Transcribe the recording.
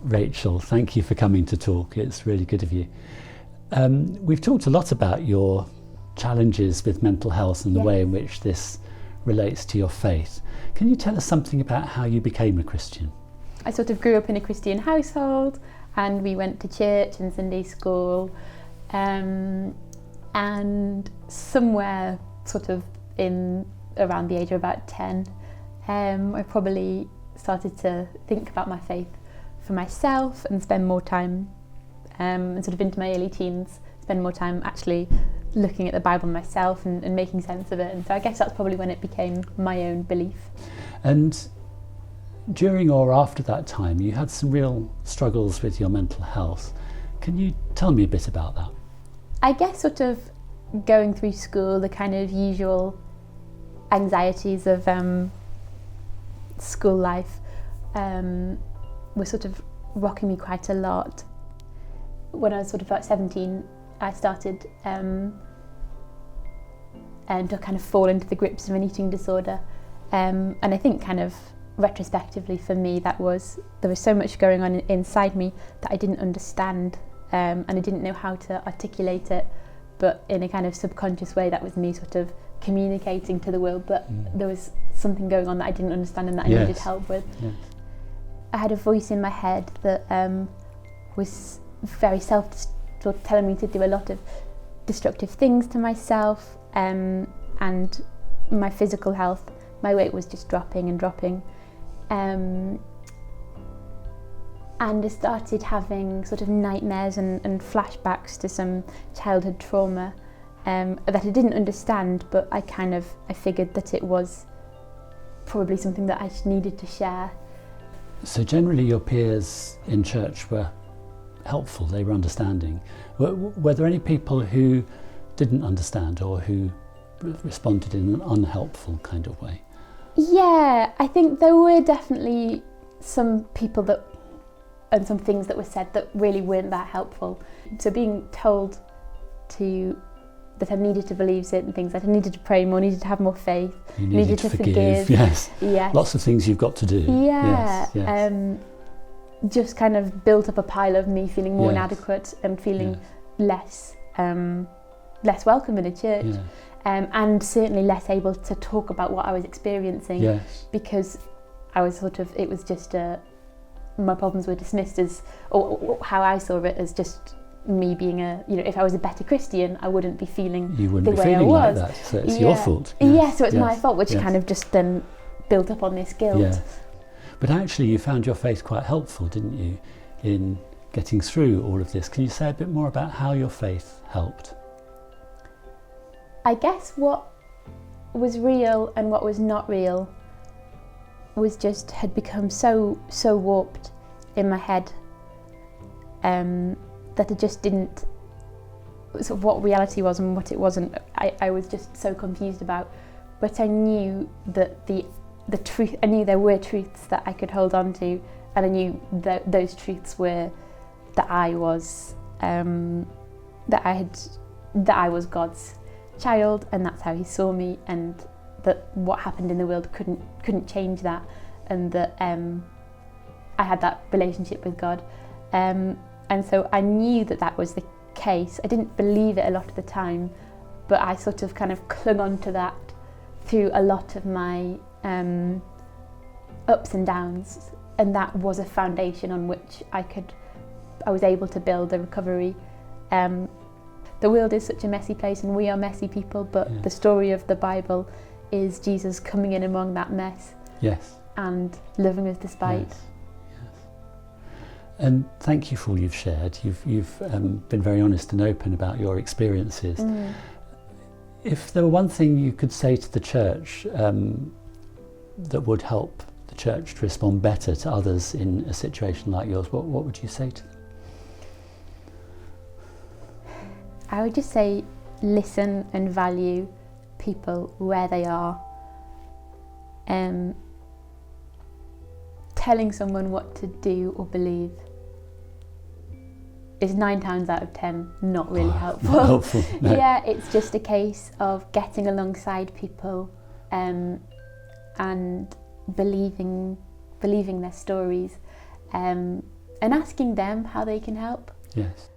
Rachel, thank you for coming to talk. It's really good of you. We've talked a lot about your challenges with mental health and the way in which this relates to your faith. Can you tell us something about how you became a Christian? I sort of grew up in a Christian household, and we went to church and Sunday school, and somewhere sort of in around the age of about 10, I probably started to think about my faith for myself and spend more time, and sort of into my early teens, spend more time actually looking at the Bible myself and making sense of it. And so I guess that's probably when it became my own belief. And during or after that time, you had some real struggles with your mental health. Can you tell me a bit about that? I guess sort of going through school, the kind of usual anxieties of school life were sort of rocking me quite a lot. When I was sort of about 17, I started to kind of fall into the grips of an eating disorder, and I think kind of retrospectively for me there was so much going on inside me that I didn't understand, and I didn't know how to articulate it, but in a kind of subconscious way that was me sort of communicating to the world that there was something going on that I didn't understand and that I needed help with. Yes. I had a voice in my head that was very telling me to do a lot of destructive things to myself, and my physical health, my weight was just dropping and dropping, and I started having sort of nightmares and flashbacks to some childhood trauma that I didn't understand, but I figured that it was probably something that I needed to share. So generally your peers in church were helpful, they were understanding. Were there any people who didn't understand or who responded in an unhelpful kind of way? Yeah, I think there were definitely some people and some things that were said that really weren't that helpful. So being told that I needed to believe certain things, that I needed to pray more, needed to have more faith, you needed to forgive. Yes. Lots of things you've got to do. Yeah. Yes. Just kind of built up a pile of me feeling more inadequate and feeling less welcome in a church, and certainly less able to talk about what I was experiencing, because I was it was just my problems were dismissed as, or how I saw it as just me being if I was a better Christian, I wouldn't be feeling the way I was. Like that, so it's your fault. So it's my fault, which kind of just then built up on this guilt. Yes. But actually you found your faith quite helpful, didn't you, in getting through all of this. Can you say a bit more about how your faith helped? I guess what was real and what was not real had become so warped in my head, that it just didn't, sort of what reality was and what it wasn't, I was just so confused about. But I knew that the truth, I knew there were truths that I could hold on to, and I knew that those truths were that I was that I was God's child, and that's how he saw me, and that what happened in the world couldn't change that, and that I had that relationship with God, and so I knew that was the case. I didn't believe it a lot of the time, but I sort of kind of clung on to that through a lot of my ups and downs, and that was a foundation on which I was able to build a recovery. The world is such a messy place and we are messy people, but the story of the Bible is Jesus coming in among that mess, and loving us despite. And thank you for all you've shared. You've been very honest and open about your experiences. If there were one thing you could say to the church that would help the church to respond better to others in a situation like yours, what would you say to them? I would just say listen and value people where they are. Telling someone what to do or believe is 9 times out of 10 not really helpful. Not helpful, no. Yeah, it's just a case of getting alongside people and believing their stories, and and asking them how they can help. Yes.